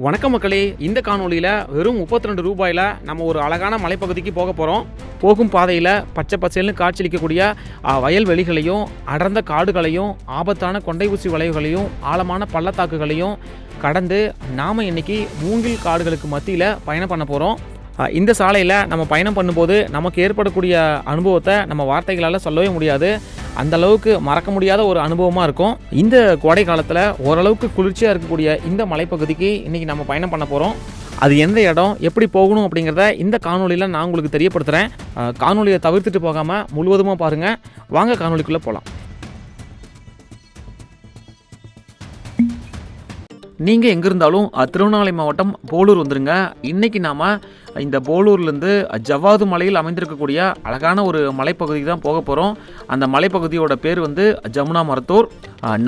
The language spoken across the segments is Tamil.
வணக்கம் மக்களே, இந்த காணொலியில் வெறும் 32 ரூபாயில் நம்ம ஒரு அழகான மலைப்பகுதிக்கு போக போகிறோம். போகும் பாதையில் பச்சை பச்சைன்னு காட்சியளிக்கக்கூடிய வயல்வெளிகளையும் அடர்ந்த காடுகளையும் ஆபத்தான கொண்டை ஊசி வளைவுகளையும் ஆழமான பள்ளத்தாக்குகளையும் கடந்து நாம் இன்றைக்கி மூங்கில் காடுகளுக்கு மத்தியில் பயணம் பண்ண போகிறோம். இந்த சாலையில் நம்ம பயணம் பண்ணும்போது நமக்கு ஏற்படக்கூடிய அனுபவத்தை நம்ம வார்த்தைகளால் சொல்லவே முடியாது. அந்த அளவுக்கு மறக்க முடியாத ஒரு அனுபவமாக இருக்கும். இந்த கோடை காலத்தில் ஓரளவுக்கு குளிர்ச்சியாக இருக்கக்கூடிய இந்த மலைப்பகுதிக்கு இன்றைக்கி நம்ம பயணம் பண்ண போகிறோம். அது எந்த இடம், எப்படி போகணும் அப்படிங்கிறத இந்த காணொலியில் நான் உங்களுக்கு தெரியப்படுத்துகிறேன். காணொலியை தவிர்த்துட்டு போகாமல் முழுவதுமாக பாருங்கள். வாங்க காணொலிக்குள்ளே போகலாம். நீங்கள் எங்கே இருந்தாலும் திருவண்ணாமலை மாவட்டம் போலூர் வந்துடுங்க. இன்றைக்கி நாம் இந்த போலூர்லேருந்து ஜவ்வாது மலையில் அமைந்திருக்கக்கூடிய அழகான ஒரு மலைப்பகுதிக்கு தான் போக போகிறோம். அந்த மலைப்பகுதியோட பேர் வந்து ஜமுனா மரத்தூர்.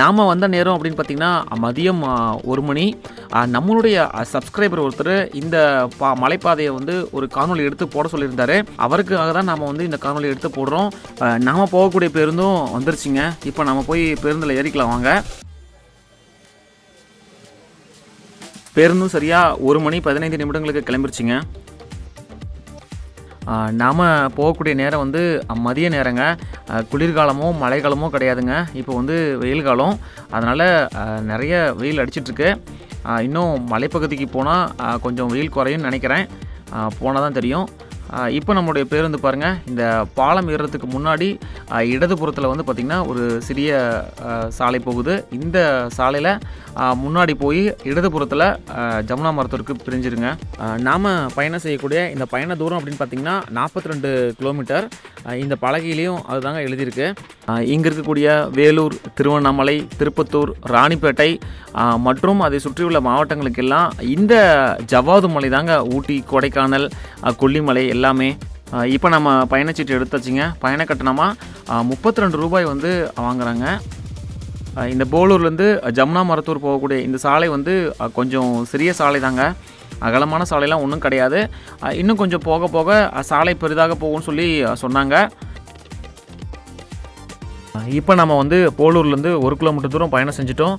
நாம் வந்த நேரம் அப்படின்னு பார்த்திங்கன்னா மதியம் 1 மணி. நம்மளுடைய சப்ஸ்கிரைபர் ஒருத்தர் இந்த மலைப்பாதையை வந்து ஒரு காணொலி எடுத்து போட சொல்லியிருந்தார். அவருக்காக தான் நாம் வந்து இந்த காணொலி எடுத்து போடுறோம். நாம் போகக்கூடிய பேருந்தும் வந்துருச்சுங்க. இப்போ நம்ம போய் பேருந்தில் ஏறிக்கலாம் வாங்க. பேருந்தும் சரியாக 1 மணி 15 நிமிடங்களுக்கு கிளம்பிருச்சுங்க. நாம் போகக்கூடிய நேரம் வந்து மதிய நேரங்க. குளிர்காலமோ மழைக்காலமோ கிடையாதுங்க. இப்போ வந்து வெயில் காலம், அதனால் நிறைய வெயில் அடிச்சிட்ருக்கு. இன்னும் மலைப்பகுதிக்கு போனால் கொஞ்சம் வெயில் குறையும்னு நினைக்கிறேன். போனால் தான் தெரியும். இப்போ நம்மளுடைய பேருந்து பாருங்கள், இந்த பாலம் ஏறுறதுக்கு முன்னாடி இடதுபுறத்தில் வந்து பார்த்திங்கன்னா ஒரு சிறிய சாலை போகுது. இந்த சாலையில் முன்னாடி போய் இடதுபுறத்தில் ஜமுனா மரத்தூருக்கு பிரிஞ்சிருங்க. நாம் பயணம் செய்யக்கூடிய இந்த பயண தூரம் அப்படின்னு பார்த்திங்கன்னா 42 கிலோமீட்டர். இந்த பலகையிலையும் அதுதாங்க எழுதியிருக்கு. இங்கே இருக்கக்கூடிய வேலூர், திருவண்ணாமலை, திருப்பத்தூர், ராணிப்பேட்டை மற்றும் அதை சுற்றியுள்ள மாவட்டங்களுக்கெல்லாம் இந்த ஜவ்வாது மலை தாங்க ஊட்டி, கொடைக்கானல், கொல்லிமலை எல்லாமே. இப்போ நம்ம பயணச்சீட்டு எடுத்தாச்சுங்க. பயண கட்டணமாக 32 ரூபாய் வந்து வாங்குகிறாங்க. இந்த போலூர்லேருந்து ஜமுனா மரத்தூர் போகக்கூடிய இந்த சாலை வந்து கொஞ்சம் சிறிய சாலை தாங்க. அகலமான சாலைலாம் ஒன்றும் கிடையாது. இன்னும் கொஞ்சம் போக போக சாலை பெரிதாக போகும்னு சொல்லி சொன்னாங்க. இப்போ நம்ம வந்து போலூர்லேருந்து 1 கிலோமீட்டர் தூரம் பயணம் செஞ்சிட்டோம்.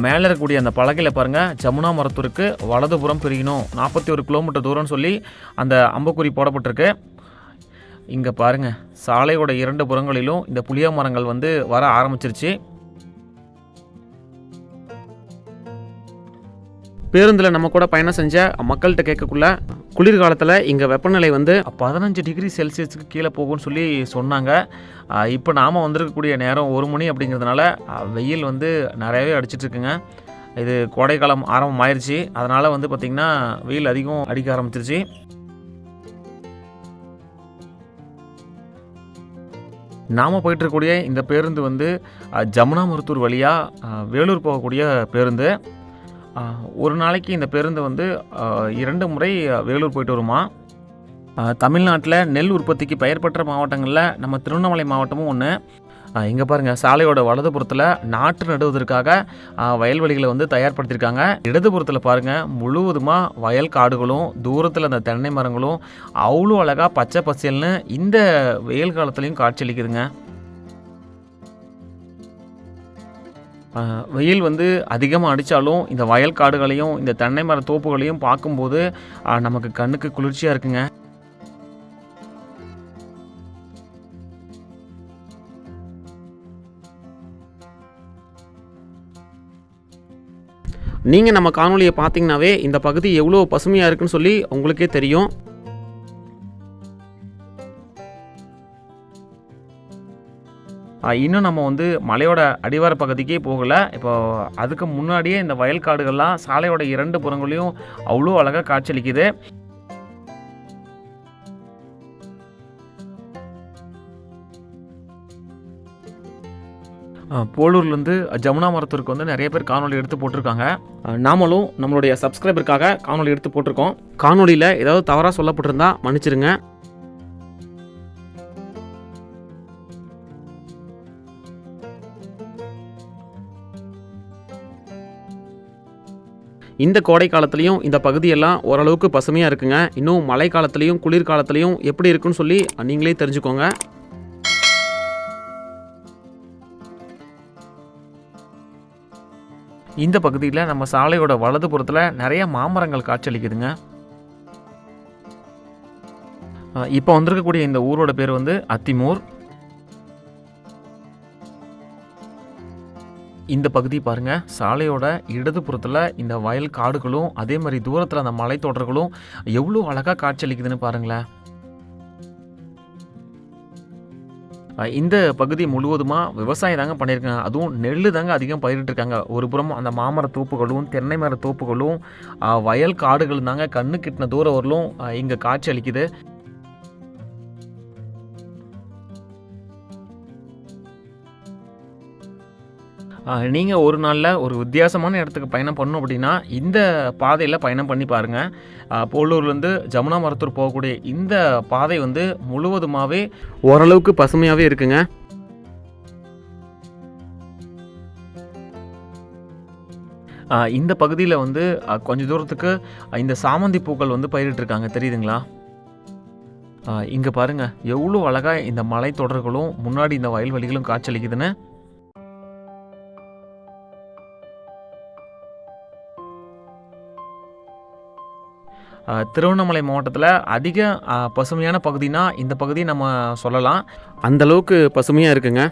மேலே இருக்கக்கூடிய அந்த பலகையில் பாருங்கள், ஜமுனா மரத்தூருக்கு வலதுபுறம் பிரிக்கணும் 41 கிலோமீட்டர் தூரம்னு சொல்லி அந்த அம்புக்குறி போடப்பட்டிருக்கு. இங்கே பாருங்கள், சாலையோட 2 புறங்களிலும் இந்த புளிய மரங்கள் வந்து வர ஆரம்பிச்சிருச்சு. பேருந்தில் நம்ம கூட பயணம் செஞ்ச மக்கள்கிட்ட கேட்கக்குள்ள குளிர்காலத்தில் இங்கே வெப்பநிலை வந்து 15 டிகிரி செல்சியஸுக்கு கீழே போகும்னு சொல்லி சொன்னாங்க. இப்போ நாம் வந்திருக்கக்கூடிய நேரம் 1 மணி அப்படிங்கிறதுனால வெயில் வந்து நிறையவே அடிச்சிட்ருக்குங்க. இது கோடைக்காலம் ஆரம்பம் ஆயிடுச்சு, அதனால் வந்து பார்த்திங்கன்னா வெயில் அதிகம் அடிக்க ஆரம்பிச்சிருச்சு. நாம் போயிட்டுருக்கக்கூடிய இந்த பேருந்து வந்து ஜமுனா மருத்தூர் வழியாக வேலூர் போகக்கூடிய பேருந்து. ஒரு நாளைக்கு இந்த பேருந்து வந்து 2 முறை வேலூர் போயிட்டு வருமா. தமிழ்நாட்டில் நெல் உற்பத்திக்கு பெயர் பெற்ற மாவட்டங்களில் நம்ம திருவண்ணாமலை மாவட்டமும் ஒன்று. இங்கே பாருங்கள், சாலையோட வலதுபுறத்தில் நாற்று நடுவதற்காக வயல்வெளிகளை வந்து தயார்படுத்தியிருக்காங்க. இடதுபுறத்தில் பாருங்கள், முழுவதுமாக வயல் காடுகளும் தூரத்தில் அந்த தென்னை மரங்களும் அவ்வளோ அழகாக பச்சை பசேல்னு இந்த வெயில் காலத்துலேயும் காட்சியளிக்குதுங்க. வெயில் வந்து அதிகமாக அடித்தாலும் இந்த வயல் காடுகளையும் இந்த தென்னை மர தோப்புகளையும் பார்க்கும்போது நமக்கு கண்ணுக்கு குளிர்ச்சியாக இருக்குங்க. நீங்கள் நம்ம காணொலியை பார்த்தீங்கன்னாவே இந்த பகுதி எவ்வளோ பசுமையாக இருக்குன்னு சொல்லி உங்களுக்கே தெரியும். இன்னும் நம்ம வந்து மலையோட அடிவார பகுதிக்கே போகலை. இப்போ அதுக்கு முன்னாடியே இந்த வயல் காடுகள்லாம் சாலையோட 2 புறங்களையும் அவ்வளோ அழகாக காட்சியளிக்குது. போலூர்லேருந்து ஜமுனா மரத்தூருக்கு வந்து நிறைய பேர் காணொலி எடுத்து போட்டிருக்காங்க. நாமளும் நம்மளுடைய சப்ஸ்கிரைபருக்காக காணொலி எடுத்து போட்டிருக்கோம். காணொலியில் ஏதாவது தவறாக சொல்லப்பட்டிருந்தா மன்னிச்சிருங்க. இந்த கோடை காலத்துலேயும் இந்த பகுதியெல்லாம் ஓரளவுக்கு பசுமையாக இருக்குங்க. இன்னும் மழை காலத்துலேயும் குளிர்காலத்துலேயும் எப்படி இருக்குன்னு சொல்லி நீங்களே தெரிஞ்சுக்கோங்க. இந்த பகுதியில் நம்ம சாலையோட வலதுபுறத்தில் நிறைய மாமரங்கள் காட்சியளிக்குதுங்க. இப்போ வந்திருக்கக்கூடிய இந்த ஊரோட பேர் வந்து அத்திமூர். இந்த பகுதி பாருங்க, சாலையோட இடதுபுறத்தில் இந்த வயல் காடுகளும் அதே மாதிரி தூரத்தில் அந்த மலைத்தொடர்களும் எவ்வளோ அழகாக காட்சியளிக்குதுன்னு பாருங்களேன். இந்த பகுதி முழுவதுமாக விவசாயம் தாங்க பண்ணியிருக்காங்க. அதுவும் நெல் தாங்க அதிகம் பயிரிட்டுருக்காங்க. ஒரு புறம் அந்த மாமர தோப்புகளும் தென்னை மர தோப்புகளும் வயல் காடுகள் தாங்க கண்ணு கிட்டின தூரம் வரலும் இங்கே காட்சி அளிக்குது. நீங்கள் ஒரு நாளில் ஒரு வித்தியாசமான இடத்துக்கு பயணம் பண்ணணும் அப்படின்னா இந்த பாதையில் பயணம் பண்ணி பாருங்கள். போலூர்லேருந்து ஜமுனா மரத்தூர் போகக்கூடிய இந்த பாதை வந்து முழுவதுமாகவே ஓரளவுக்கு பசுமையாகவே இருக்குங்க. இந்த பகுதியில் வந்து கொஞ்சம் தூரத்துக்கு இந்த சாமந்தி பூக்கள் வந்து பயிரிட்டிருக்காங்க, தெரியுதுங்களா? இங்கே பாருங்கள் எவ்வளோ அழகாக இந்த மலை தொடர்களும் முன்னாடி இந்த வயல்வெளிகளும் காட்சியளிக்குதுன்னு. திருவண்ணாமலை மாவட்டத்தில் அதிக பசுமையான பகுதினா இந்த பகுதி நம்ம சொல்லலாம். அந்தளவுக்கு பசுமையாக இருக்குங்க.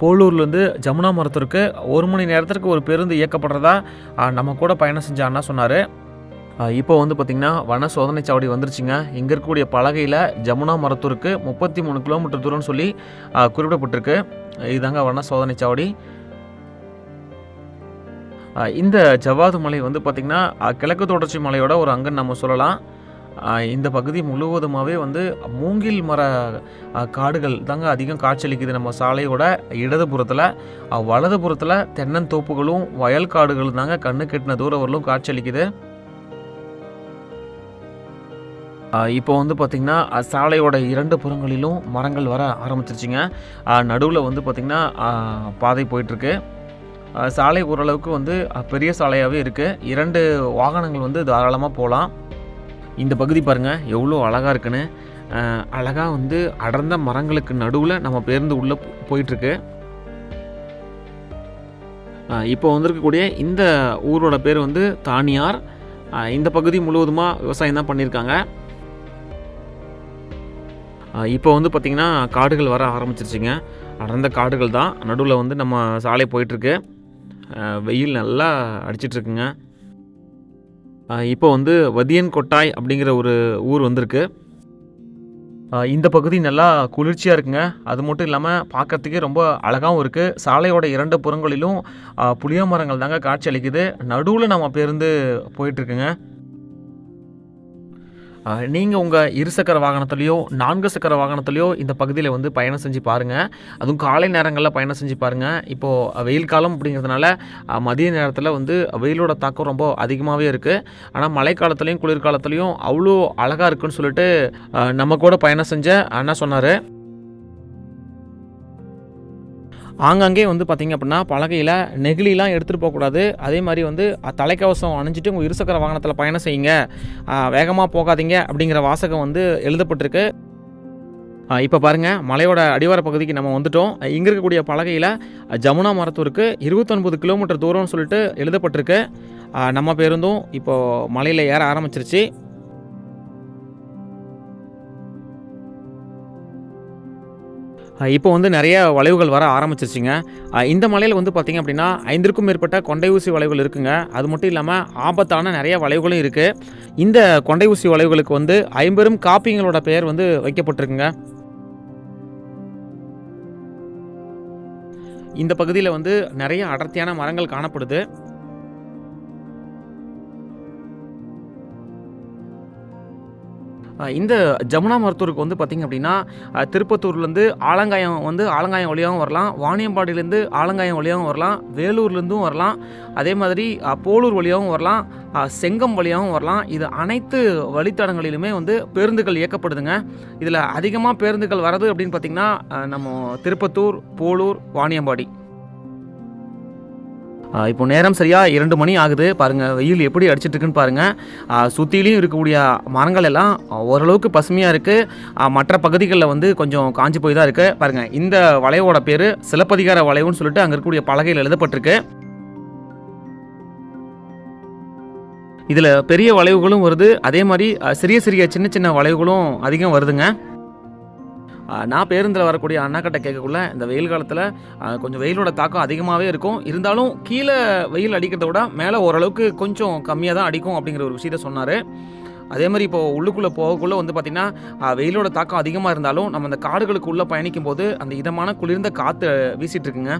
போலூர்லேருந்து ஜமுனா மரத்தூருக்கு 1 மணி நேரத்திற்கு ஒரு பேருந்து இயக்கப்படுறதா நம்ம கூட பயணம் செஞ்ச அண்ணா சொன்னார். இப்போ வந்து பார்த்திங்கன்னா வன சோதனை சாவடி வந்துருச்சுங்க. இங்கே இருக்கக்கூடிய பலகையில் ஜமுனா மரத்தூருக்கு 33 கிலோமீட்டர் தூரம்னு சொல்லி குறிப்பிடப்பட்டிருக்கு. இதுதாங்க வன சோதனை சாவடி. இந்த ஜவ்வாது மலை வந்து பார்த்திங்கன்னா கிழக்கு தொடர்ச்சி மலையோட ஒரு அங்கன்னு நம்ம சொல்லலாம். இந்த பகுதி முழுவதுமாகவே வந்து மூங்கில் மர காடுகள் தாங்க அதிகம் காட்சியளிக்குது. நம்ம சாலையோட இடதுபுறத்தில் வலதுபுறத்தில் தென்னந்தோப்புகளும் வயல் காடுகளும் தாங்க கண்ணு கெட்டின தூரம் வரலும் காட்சியளிக்குது. இப்போ வந்து பார்த்திங்கன்னா சாலையோட 2 புறங்களிலும் மரங்கள் வர ஆரம்பிச்சிருச்சுங்க. நடுவில் வந்து பார்த்திங்கன்னா பாதை போயிட்டுருக்கு. சாலை ஓரளவுக்கு வந்து பெரிய சாலையாகவே இருக்குது. 2 வாகனங்கள் வந்து தாராளமாக போகலாம். இந்த பகுதி பாருங்கள் எவ்வளோ அழகாக இருக்குன்னு. அழகாக வந்து அடர்ந்த மரங்களுக்கு நடுவில் நம்ம பேருந்து உள்ளே போயிட்டுருக்கு. இப்போ வந்திருக்கக்கூடிய இந்த ஊரோட பேர் வந்து தானியார். இந்த பகுதி முழுவதுமாக விவசாயம் தான் பண்ணியிருக்காங்க. இப்போ வந்து பார்த்திங்கன்னா காடுகள் வர ஆரம்பிச்சிருச்சுங்க. அடர்ந்த காடுகள் தான். நடுவில் வந்து நம்ம சாலை போயிட்டுருக்கு. வெயில் நல்லா அடிச்சிட்ருக்குங்க. இப்போ வந்து வதியன் கொட்டாய் அப்படிங்கிற ஒரு ஊர் வந்திருக்கு. இந்த பகுதி நல்லா குளிர்ச்சியாக இருக்குங்க. அது மட்டும் இல்லாமல் பார்க்கறதுக்கே ரொம்ப அழகாகவும் இருக்குது. சாலையோட 2 புறங்களிலும் புளிய மரங்கள் தாங்க காட்சி அளிக்குது. நடுவில் நம்ம பேருந்து போயிட்டுருக்குங்க. நீங்கள் உங்கள் 2 சக்கர வாகனத்துலேயோ 4 சக்கர வாகனத்துலேயோ இந்த பகுதியில் வந்து பயணம் செஞ்சு பாருங்கள். அதுவும் காலை நேரங்களில் பயணம் செஞ்சு பாருங்கள். இப்போது வெயில் காலம் அப்படிங்கிறதுனால மதிய நேரத்தில் வந்து வெயிலோட தாக்கம் ரொம்ப அதிகமாகவே இருக்குது. ஆனால் மழைக்காலத்துலேயும் குளிர்காலத்துலேயும் அவ்வளோ அழகாக இருக்குன்னு சொல்லிட்டு நம்ம கூட பயணம் செஞ்ச அண்ணா சொன்னார். ஆங்காங்கே வந்து பார்த்திங்க அப்படின்னா பலகையில் நெகிழிலாம் எடுத்துகிட்டு போகக்கூடாது. அதே மாதிரி வந்து தலைக்கவசம் அணிஞ்சிட்டு உங்கள் 2 சக்கர வாகனத்தில் பயணம் செய்யுங்க, வேகமாக போகாதீங்க அப்படிங்கிற வாசகம் வந்து எழுதப்பட்டிருக்கு. இப்போ பாருங்கள் மலையோட அடிவார பகுதிக்கு நம்ம வந்துட்டோம். இங்கே இருக்கக்கூடிய பலகையில் ஜமுனா மரத்தூருக்கு 29 கிலோமீட்டர் தூரம்னு சொல்லிட்டு எழுதப்பட்டிருக்கு. நம்ம பேருந்தும் இப்போது மலையில் ஏற ஆரம்பிச்சிருச்சு. இப்போ வந்து நிறைய வளைவுகள் வர ஆரம்பிச்சிருச்சுங்க. இந்த மலையில் வந்து பார்த்திங்க அப்படின்னா 5க்கும் மேற்பட்ட கொண்டை ஊசி வளைவுகள் இருக்குங்க. அது மட்டும் இல்லாமல் ஆபத்தான நிறைய வளைவுகளும் இருக்குது. இந்த கொண்டை ஊசி வளைவுகளுக்கு வந்து 50 காப்பிங்களோட பெயர் வந்து வைக்கப்பட்டிருக்குங்க. இந்த பகுதியில் வந்து நிறைய அடர்த்தியான மரங்கள் காணப்படுது. இந்த ஜமுனா மரத்தூருக்கு வந்து பார்த்திங்க அப்படின்னா திருப்பத்தூர்லேருந்து ஆலங்காயம் வழியாகவும் வரலாம், வாணியம்பாடியிலேருந்து ஆலங்காயம் வழியாகவும் வரலாம், வேலூர்லேருந்தும் வரலாம், அதே மாதிரி போலூர் வழியாகவும் வரலாம், செங்கம் வழியாகவும் வரலாம். இது அனைத்து வழித்தடங்களிலுமே வந்து பேருந்துகள் இயக்கப்படுதுங்க. இதில் அதிகமாக பேருந்துகள் வரது அப்படின்னு பார்த்திங்கன்னா நம்ம திருப்பத்தூர், போலூர், வாணியம்பாடி. இப்போ நேரம் சரியாக 2 மணி ஆகுது பாருங்கள். வெயில் எப்படி அடிச்சிட்ருக்குன்னு பாருங்கள். சுற்றிலையும் இருக்கக்கூடிய மரங்கள் எல்லாம் ஓரளவுக்கு பசுமையாக இருக்குது. மற்ற பகுதிகளில் வந்து கொஞ்சம் காஞ்சி போய் தான் இருக்குது பாருங்கள். இந்த வளைவோட பேர் சிலப்பதிகார வளைவுன்னு சொல்லிட்டு அங்கே இருக்கக்கூடிய பலகையில் எழுதப்பட்டிருக்கு. இதில் பெரிய வளைவுகளும் வருது, அதே மாதிரி சிறிய சிறிய சின்ன சின்ன வளைவுகளும் அதிகம் வருதுங்க. நான் பேருந்தில் வரக்கூடிய அண்ணாக்கிட்ட கேட்கக்குள்ள இந்த வெயில் காலத்தில் கொஞ்சம் வெயிலோட தாக்கம் அதிகமாகவே இருக்கும். இருந்தாலும் கீழே வெயில் அடிக்கிறத விட மேலே ஓரளவுக்கு கொஞ்சம் கம்மியாக தான் அடிக்கும் அப்படிங்கிற ஒரு விஷயத்த சொன்னார். அதே மாதிரி இப்போது உள்ளுக்குள்ளே போகக்குள்ளே வந்து பார்த்திங்கன்னா வெயிலோட தாக்கம் அதிகமாக இருந்தாலும் நம்ம அந்த காடுகளுக்கு உள்ளே பயணிக்கும் போது அந்த இதமான குளிர்ந்த காற்று வீசிட்டு இருக்குங்க.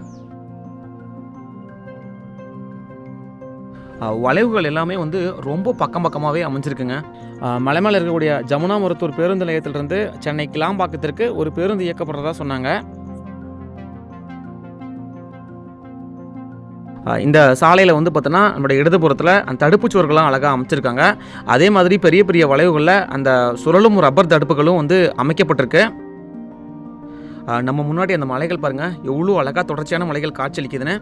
வளைவுகள் எல்லாமே வந்து ரொம்ப பக்கமாகவே அமைஞ்சிருக்குங்க. மலை மேலே இருக்கக்கூடிய ஜமுனா மருத்தூர் பேருந்து நிலையத்திலிருந்து சென்னை கிளாம்பாக்கத்திற்கு ஒரு பேருந்து இயக்கப்படுறதா சொன்னாங்க. இந்த சாலையில் வந்து பார்த்தோன்னா நம்மளுடைய இடதுபுறத்தில் அந்த தடுப்பு சுவர்கள்லாம் அழகாக அமைச்சிருக்காங்க. அதே மாதிரி பெரிய பெரிய வளைவுகளில் அந்த சுழலும் ரப்பர் தடுப்புகளும் வந்து அமைக்கப்பட்டிருக்கு. நம்ம முன்னாடி அந்த மலைகள் பாருங்கள் எவ்வளோ அழகாக தொடர்ச்சியான மலைகள் காட்சியளிக்குதுன்னு.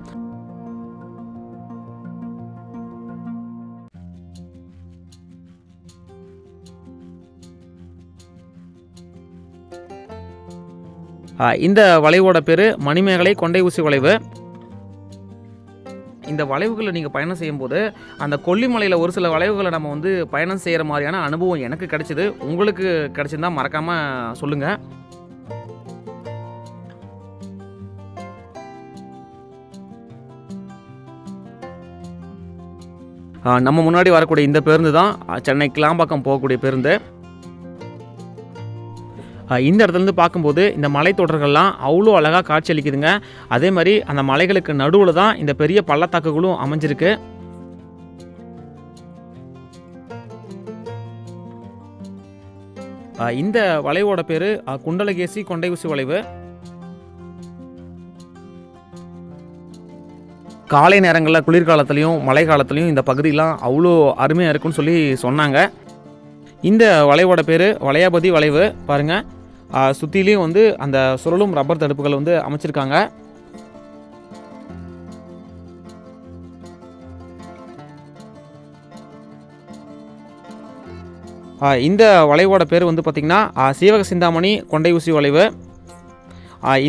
இந்த வளைவோட பேர் மணிமேகலை கொண்டை ஊசி வளைவு. இந்த வளைவுகளில் நீங்கள் பயணம் செய்யும்போது அந்த கொல்லிமலையில் ஒரு சில வளைவுகளை நம்ம வந்து பயணம் செய்கிற மாதிரியான அனுபவம் எனக்கு கிடைச்சிது. உங்களுக்கு கிடைச்சிருந்தா மறக்காமல் சொல்லுங்கள். நம்ம முன்னாடி வரக்கூடிய இந்த பேருந்து தான் சென்னை கிளாம்பாக்கம் போகக்கூடிய பேருந்து. இந்த இடத்துலேருந்து பார்க்கும்போது இந்த மலைத்தொடர்கள்லாம் அவ்வளோ அழகாக காட்சியளிக்குதுங்க. அதே மாதிரி அந்த மலைகளுக்கு நடுவில் தான் இந்த பெரிய பள்ளத்தாக்குகளும் அமைஞ்சிருக்கு. இந்த வளைவோட பேர் குண்டலகேசி கொண்டை ஊசி வளைவு. காலை நேரங்களில் குளிர்காலத்துலேயும் மழை காலத்துலேயும் இந்த பகுதியெலாம் அவ்வளோ அருமையாக இருக்குன்னு சொல்லி சொன்னாங்க. இந்த வளைவோட பேர் வளையாபதி வளைவு. பாருங்கள், சுற்றிலையும் வந்து அந்த சுழலும் ரப்பர் தடுப்புகள் வந்து அமைச்சிருக்காங்க. இந்த வளைவோட பேர் வந்து பார்த்திங்கன்னா சீவக சிந்தாமணி கொண்டை ஊசி வளைவு.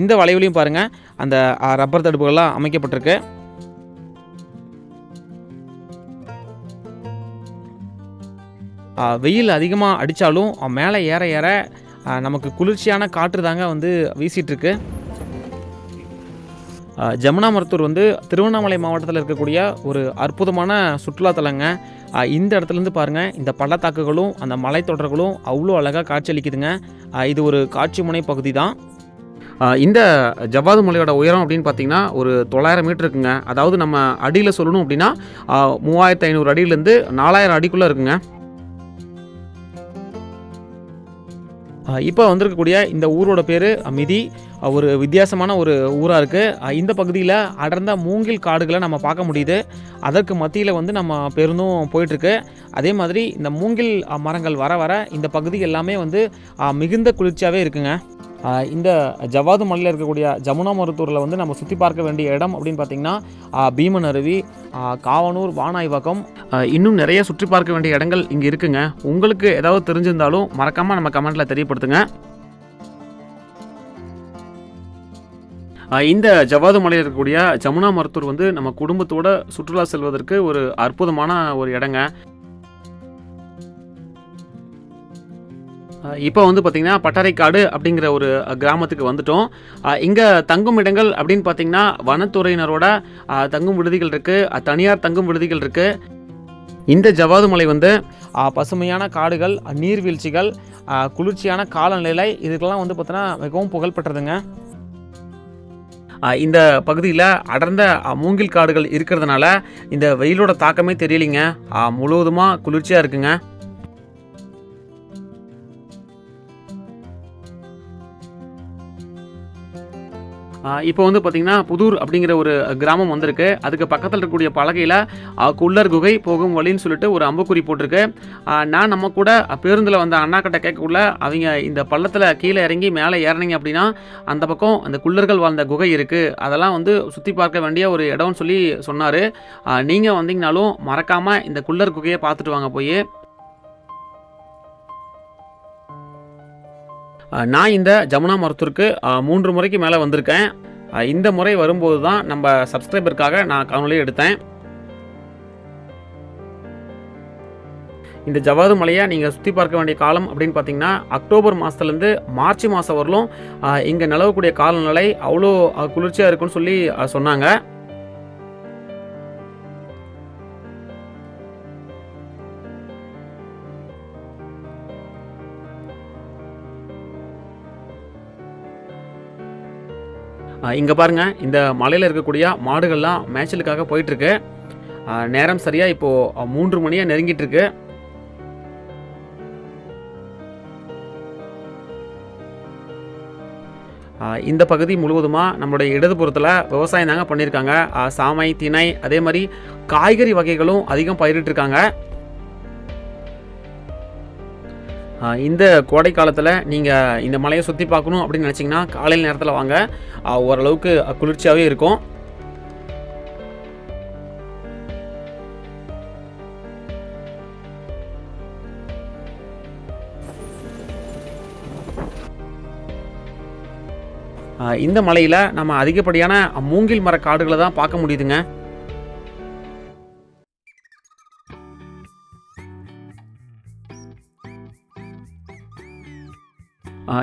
இந்த வளைவுலையும் பாருங்கள் அந்த ரப்பர் தடுப்புகள்லாம் அமைக்கப்பட்டிருக்கு. வெயில் அதிகமாக அடித்தாலும் மேலே ஏற ஏற நமக்கு குளிர்ச்சியான காற்று தாங்க வந்து வீசிகிட்ருக்கு. ஜமுனா மருத்தூர் வந்து திருவண்ணாமலை மாவட்டத்தில் இருக்கக்கூடிய ஒரு அற்புதமான சுற்றுலாத்தலங்க. இந்த இடத்துலேருந்து பாருங்கள் இந்த பள்ளத்தாக்குகளும் அந்த மலைத்தொடர்களும் அவ்வளோ அழகாக காட்சியளிக்குதுங்க. இது ஒரு காட்சி முனை பகுதி தான். இந்த ஜவ்வாது மலையோட உயரம் அப்படின்னு பார்த்திங்கன்னா ஒரு 900 மீட்டர் இருக்குங்க. அதாவது நம்ம அடியில் சொல்லணும் அப்படின்னா 3500 அடியிலேருந்து 4000 அடிக்குள்ளே இருக்குங்க. இப்போ வந்திருக்கக்கூடிய இந்த ஊரோட பேர் மிதி. ஒரு வித்தியாசமான ஒரு ஊராக இருக்குது. இந்த பகுதியில் அடர்ந்த மூங்கில் காடுகளை நம்ம பார்க்க முடியுது. அதற்கு மத்தியில் வந்து நம்ம பேருந்தும் போயிட்டுருக்கு. அதே மாதிரி இந்த மூங்கில் மரங்கள் வர வர இந்த பகுதி எல்லாமே வந்து மிகுந்த குளிர்ச்சியாகவே இருக்குங்க. இந்த ஜவ்வாது மலையில் இருக்கக்கூடிய ஜமுனா மருத்தூரில் வந்து நம்ம சுற்றி பார்க்க வேண்டிய இடம் அப்படின்னு பார்த்திங்கன்னா பீமன் அருவி, காவனூர் வானாய்வகம், இன்னும் நிறைய சுற்றி பார்க்க வேண்டிய இடங்கள் இங்கே இருக்குங்க. உங்களுக்கு ஏதாவது தெரிஞ்சிருந்தாலும் மறக்காமல் நம்ம கமெண்ட்டில் தெரியப்படுத்துங்க. இந்த ஜவ்வாது மலையில் இருக்கக்கூடிய ஜமுனா மருத்தூர் வந்து நம்ம குடும்பத்தோட சுற்றுலா செல்வதற்கு ஒரு அற்புதமான ஒரு இடங்க. இப்போ வந்து பார்த்திங்கன்னா பட்டாரைக்காடு அப்படிங்கிற ஒரு கிராமத்துக்கு வந்துட்டோம். இங்கே தங்கும் இடங்கள் அப்படின்னு பார்த்திங்கன்னா வனத்துறையினரோட தங்கும் விடுதிகள் இருக்குது, தனியார் தங்கும் விடுதிகள் இருக்குது. இந்த ஜவ்வாது மலை வந்து பசுமையான காடுகள், நீர்வீழ்ச்சிகள், குளிர்ச்சியான காலநிலை இதுக்கெல்லாம் வந்து பார்த்தோன்னா மிகவும் புகழ்பெற்றதுங்க. இந்த பகுதியில் அடர்ந்த மூங்கில் காடுகள் இருக்கிறதுனால இந்த வெயிலோட தாக்கமே தெரியலிங்க. முழுவதுமாக குளிர்ச்சியாக இருக்குங்க. இப்போ வந்து பார்த்திங்கன்னா புதூர் அப்படிங்கிற ஒரு கிராமம் வந்திருக்கு. அதுக்கு பக்கத்தில் இருக்கக்கூடிய பலகையில் குள்ளர் குகை போகும் வழின்னு சொல்லிட்டு ஒரு அம்புக்குறி போட்டிருக்கு. நான் நம்ம கூட பேருந்தில் வந்த அண்ணாக்கிட்ட கேட்கக்குள்ள அவங்க இந்த பள்ளத்தில் கீழே இறங்கி மேலே ஏறினீங்க அப்படின்னா அந்த பக்கம் அந்த குள்ளர்கள் வாழ்ந்த குகை இருக்குது, அதெல்லாம் வந்து சுற்றி பார்க்க வேண்டிய ஒரு இடம்னு சொல்லி சொன்னார். நீங்கள் வந்தீங்கனாலும் மறக்காமல் இந்த குள்ளர் குகையை பார்த்துட்டு வாங்க போய். நான் இந்த ஜமுனா மருத்தூருக்கு 3 முறைக்கு மேலே வந்திருக்கேன். இந்த முறை வரும்போது தான் நம்ம சப்ஸ்கிரைபருக்காக நான் காணொலி எடுத்தேன். இந்த ஜவ்வாது மலையை நீங்கள் சுற்றி பார்க்க வேண்டிய காலம் அப்படின்னு பார்த்தீங்கன்னா அக்டோபர் மாதத்துலேருந்து மார்ச் மாதம் வரலும் இங்கே நிலவக்கூடிய காலநிலை அவ்வளோ குளிர்ச்சியாக இருக்குன்னு சொல்லி சொன்னாங்க. இங்கே பாருங்கள், இந்த மலையில் இருக்கக்கூடிய மாடுகள்லாம் மேய்ச்சலுக்காக போயிட்டுருக்கு. நேரம் சரியாக இப்போது 3 மணியாக நெருங்கிட்டுருக்கு. இந்த பகுதி முழுவதுமாக நம்மளுடைய இடதுபுறத்தில் விவசாயம் தாங்க பண்ணியிருக்காங்க. சாமை, திணை, அதே மாதிரி காய்கறி வகைகளும் அதிகம் பயிரிட்டிருக்காங்க. இந்த கோடை காலத்தில் நீங்கள் இந்த மலையை சுற்றி பார்க்கணும் அப்படின்னு நினச்சிங்கன்னா காலையில் நேரத்தில் வாங்க, ஓரளவுக்கு குளிர்ச்சியாகவே இருக்கும். இந்த மலையில் நம்ம அதிகப்படியான மூங்கில் மர காடுகளை தான் பார்க்க முடியுதுங்க.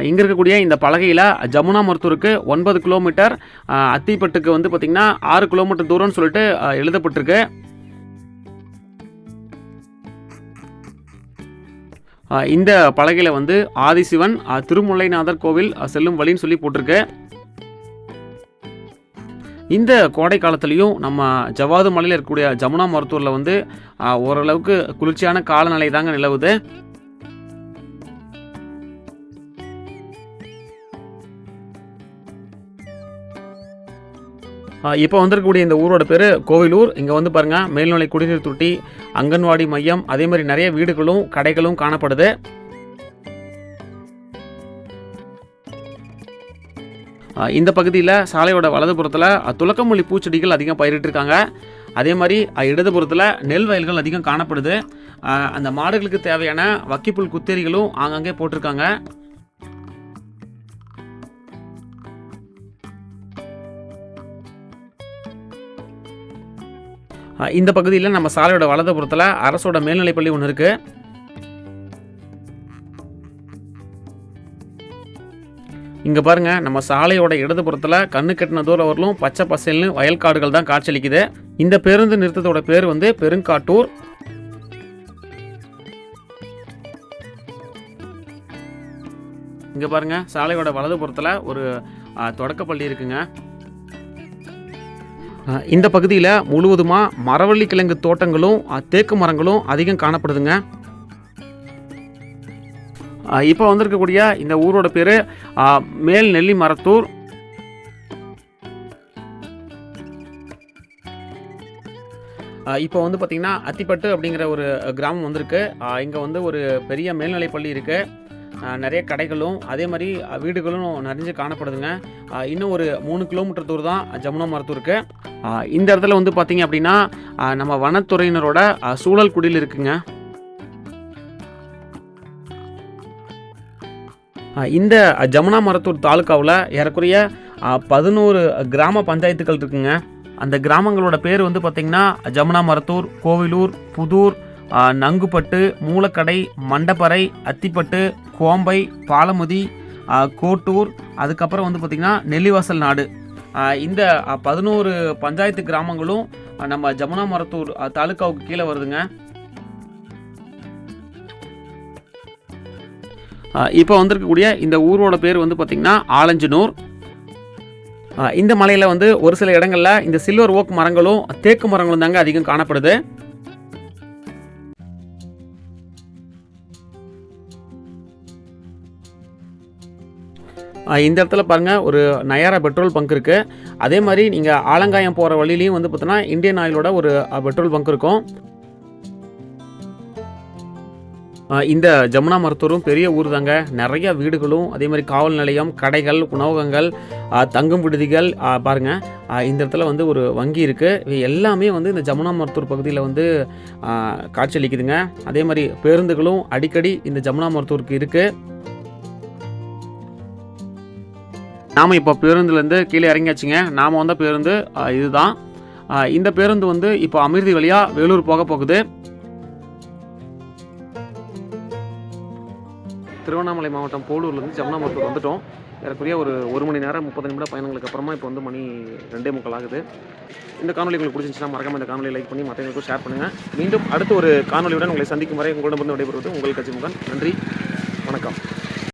இங்கே இருக்கக்கூடிய இந்த பலகையில் ஜமுனா மருத்தூருக்கு 9 கிலோமீட்டர், அத்திப்பட்டுக்கு வந்து பார்த்திங்கன்னா 6 கிலோமீட்டர் தூரம்னு சொல்லிட்டு எழுதப்பட்டிருக்கு. இந்த பலகையில் வந்து ஆதிசிவன் திருமுல்லைநாதர் கோவில் செல்லும் வழின்னு சொல்லி போட்டிருக்கு. இந்த கோடை காலத்துலேயும் நம்ம ஜவ்வாது மலையில் இருக்கக்கூடிய ஜமுனா மருத்தூரில் வந்து ஓரளவுக்கு குளிர்ச்சியான காலநிலை தாங்க நிலவுது. இப்போ வந்திருக்கக்கூடிய இந்த ஊரோட பேர் கோவிலூர். இங்கே வந்து பாருங்கள், மேல்நிலை குடிநீர் தொட்டி, அங்கன்வாடி மையம், அதே மாதிரி நிறைய வீடுகளும் கடைகளும் காணப்படுது. இந்த பகுதியில் சாலையோட வலதுபுறத்தில் துலக்கமல்லி பூச்செடிகள் அதிகம் பயிரிட்டிருக்காங்க. அதே மாதிரி இடதுபுறத்தில் நெல் வயல்கள் அதிகம் காணப்படுது. அந்த மாடுகளுக்கு தேவையான வக்கிப்புல் குத்தேரிகளும் ஆங்காங்கே போட்டிருக்காங்க. இந்த பகுதியில் நம்ம சாலையோட வலதுபுறத்தில் அரசோட மேல்நிலைப்பள்ளி ஒன்று இருக்குது. இங்கே பாருங்கள், நம்ம சாலையோட இடதுபுறத்தில் கண்ணு கட்டின தூரம் வரலும் பச்சை பசேல்னு வயல்காடுகள் தான் காட்சியளிக்குது. இந்த பேருந்து நிறுத்தத்தோட பேர் வந்து பெருங்காட்டூர். இங்கே பாருங்கள், சாலையோட வலதுபுறத்தில் ஒரு தொடக்கப்பள்ளி இருக்குங்க. இந்த பகுதியில் முழுவதுமாக மரவள்ளி கிழங்கு தோட்டங்களும் தேக்கு மரங்களும் அதிகம் காணப்படுதுங்க. இப்போ வந்திருக்கக்கூடிய இந்த ஊரோட பேர் மேல் நெல்லி மரத்தூர். இப்போ வந்து பார்த்திங்கன்னா அத்திப்பட்டு அப்படிங்கிற ஒரு கிராமம் வந்திருக்கு. இங்கே வந்து ஒரு பெரிய மேல்நிலைப்பள்ளி இருக்குது. நிறைய கடைகளும் அதே மாதிரி வீடுகளும் நிறைஞ்சு காணப்படுதுங்க. இன்னும் ஒரு 3 கிலோமீட்டர் தூரம் தான் ஜமுனா மருத்தூருக்கு. இந்த இடத்துல வந்து பார்த்திங்க அப்படின்னா நம்ம வனத்துறையினரோட சூழல் குடில் இருக்குங்க. இந்த ஜமுனா மருத்தூர் தாலுக்காவில் ஏறக்குறைய 11 கிராம பஞ்சாயத்துகள் இருக்குங்க. அந்த கிராமங்களோட பேர் வந்து பார்த்திங்கன்னா ஜமுனா மருத்தூர், கோவிலூர், புதூர், நங்குப்பட்டு, மூலக்கடை, மண்டபறை, அத்திப்பட்டு, கோம்பை, பாலமுதி, கோட்டூர், அதுக்கப்புறம் வந்து பார்த்திங்கன்னா நெல்லிவாசல் நாடு. இந்த 11 பஞ்சாயத்து கிராமங்களும் நம்ம ஜமுனா மருத்தூர் தாலுக்காவுக்கு கீழே வருதுங்க. இப்போ வந்திருக்கக்கூடிய இந்த ஊரோட பேர் வந்து பார்த்திங்கன்னா ஆலஞ்சனூர். இந்த மலையில் வந்து ஒரு சில இடங்களில் இந்த சில்வர் ஓக் மரங்களும் தேக்கு மரங்களும் தாங்க அதிகம் காணப்படுது. இந்த இடத்துல பாருங்கள் ஒரு நயாரா பெட்ரோல் பங்க் இருக்குது. அதே மாதிரி நீங்கள் ஆலங்காயம் போகிற வழியிலையும் வந்து பார்த்தோன்னா இந்தியன் ஆயிலோட ஒரு பெட்ரோல் பங்க் இருக்கும். இந்த ஜமுனா மருத்தூரும் பெரிய ஊர் தாங்க. நிறைய வீடுகளும் அதே மாதிரி காவல் நிலையம், கடைகள், உணவகங்கள், தங்கும் விடுதிகள் பாருங்கள். இந்த இடத்துல வந்து ஒரு வங்கி இருக்குது. இது எல்லாமே வந்து இந்த ஜமுனா மருத்தூர் பகுதியில் வந்து காட்சியளிக்குதுங்க. அதே மாதிரி பேருந்துகளும் அடிக்கடி இந்த ஜமுனா மருத்தூருக்கு இருக்குது. நாம் இப்போ பேருந்துலேருந்து கீழே இறங்கியாச்சுங்க. நாம் வந்த பேருந்து இதுதான். இந்த பேருந்து வந்து இப்போ அமிர்தி வழியாக வேலூர் போக போகுது. திருவண்ணாமலை மாவட்டம் போலூர்லேருந்து ஜமுனா மருத்தூர் வந்துட்டோம். ஏறக்குறைய ஒரு மணி நேரம் 30 நிமிட பயணங்களுக்கு அப்புறமா இப்போ வந்து மணி 2:45 ஆகுது. இந்த காணொலி உங்களுக்கு பிடிச்சிருந்துச்சுன்னா மறக்காம இந்த காணொலியை லைக் பண்ணி மற்றவங்களுக்கும் ஷேர் பண்ணுங்கள். மீண்டும் அடுத்த ஒரு காணொலியுடன் உங்களை சந்திக்கும் வரை உங்களிடமிருந்து விடைபெறுவது உங்கள் கஜிமுகன். நன்றி, வணக்கம்.